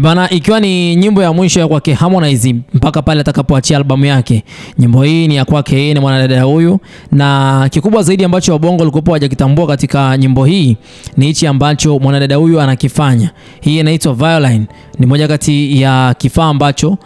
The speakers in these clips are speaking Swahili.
Bana, ikiwa ni nyimbo ya mwisho ya kwake Harmonize mpaka pale atakapoachia albamu yake. Nyimbo hii ni ya kwake yeye na mwanadada huyu, na kikubwa zaidi ambacho wabongo walikuwa hawajakitambua katika nyimbo hii ni hichi ambacho mwanadada huyu anakifanya. Hii inaitwa Violine. Ni moja kati ya kifaa ambacho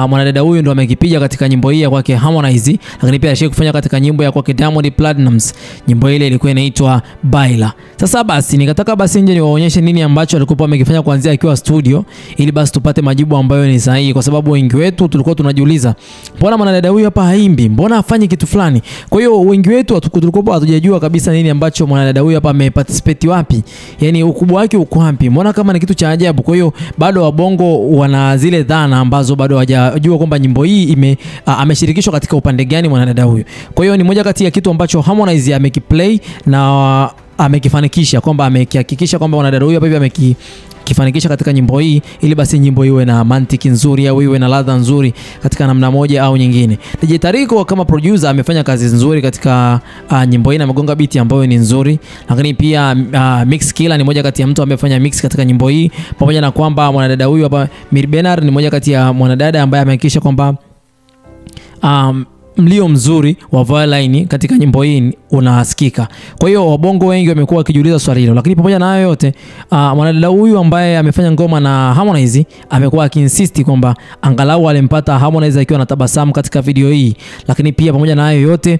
mwanadada huyu ndo amekipiga katika nyimbo hii ya kwake Harmonize, lakini pia alishia kufanya katika nyimbo ya kwake Diamond Platnumz. Nyimbo ile ilikuwa inaitwa Baila. Sasa basi nikataka basi nje niwaonyeshe nini ambacho alikuwa amekifanya kuanzia akiwa studio, ili basi tupate majibu ambayo ni sahihi, kwa sababu wengi wetu tulikuwa tunajiuliza mbona mwanadada huyu hapa haimbi, mbona afanye kitu fulani. Kwa hiyo wengi wetu tulikuwa hatujajua kabisa nini ambacho mwanadada huyu hapa ameparticipate wapi, yani ukubwa wake uko wapi, mbona kama ni kitu cha ajabu. Kwa hiyo bado wabongo wana zile dhana ambazo bado hawajajua kwamba nyimbo hii ameshirikishwa katika upande gani mwanadada huyu. Kwa hiyo ni moja kati ya kitu ambacho Harmonize amekiplay na amekifanikisha, kwamba amehakikisha kwamba mwanadada huyu hapa hivi kifanikisha katika nyimbo hii, ili basi nyimbo iwe na mantiki nzuri au iwe na ladha nzuri katika namna moja au nyingine. DJ Tariko kama producer amefanya kazi nzuri katika nyimbo hii na amegonga beat ambayo ni nzuri, lakini pia Mix Killer ni moja kati ya mtu amefanya mix katika nyimbo hii, pamoja na kwamba mwanadada huyu hapa Mir Bernard ni moja kati ya mwanadada ambaye amehakikisha kwamba mlio mzuri wa Violine katika nyimbo hii unasikika. Kwa hiyo wabongo wengi wamekuwa wakijiuliza swali hilo, lakini pamoja na hayo yote mwanadada huyu ambaye amefanya ngoma na Harmonize amekuwa akiinsist kwamba angalau alimpata Harmonize akiwa anatabasamu katika video hii. Lakini pia pamoja na hayo yote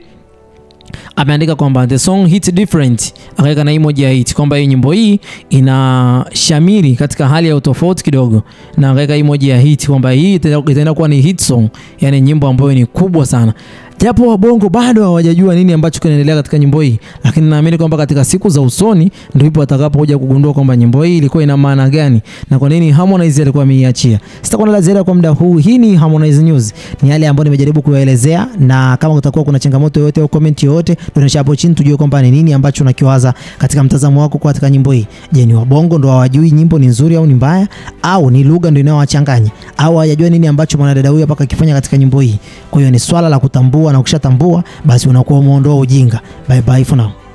ameandika kwamba the song hits different, akaweka na emoji ya hit, kwamba hii nyimbo hii ina shamiri katika hali ya utofauti kidogo, na akaweka emoji ya hit, kwamba hii itaenda kuwa ni hit song, yani nyimbo ambayo ni kubwa sana. Japo wabongo bado hawajajua nini ambacho kinaendelea katika nyimbo hii, lakini naamini kwamba katika siku za usoni ndipo watakapokuja kugundua kwamba nyimbo hii ilikuwa ina maana gani na kwa nini Harmonize alikuwa ameiachia. Sitakuwa na ziada kwa muda huu. Hii ni Harmonize News, ni yale ambayo nimejaribu kuelezea, na kama kutakuwa kuna changamoto yoyote au comment yoyote, tunaonyesha hapo chini tujue kwamba ni nini ambacho unakiwaza katika mtazamo wako kwa katika nyimbo hii. Je, ni wabongo ndo hawajui nyimbo ni nzuri au ni mbaya, au ni lugha ndio inayowachanganya, au hawajajua nini ambacho mwanadada huyu hapa akifanya katika nyimbo hii? Kwa hiyo ni swala la kutambua, na ukishatambua basi unakuwa umeondoa ujinga. Bye bye for now.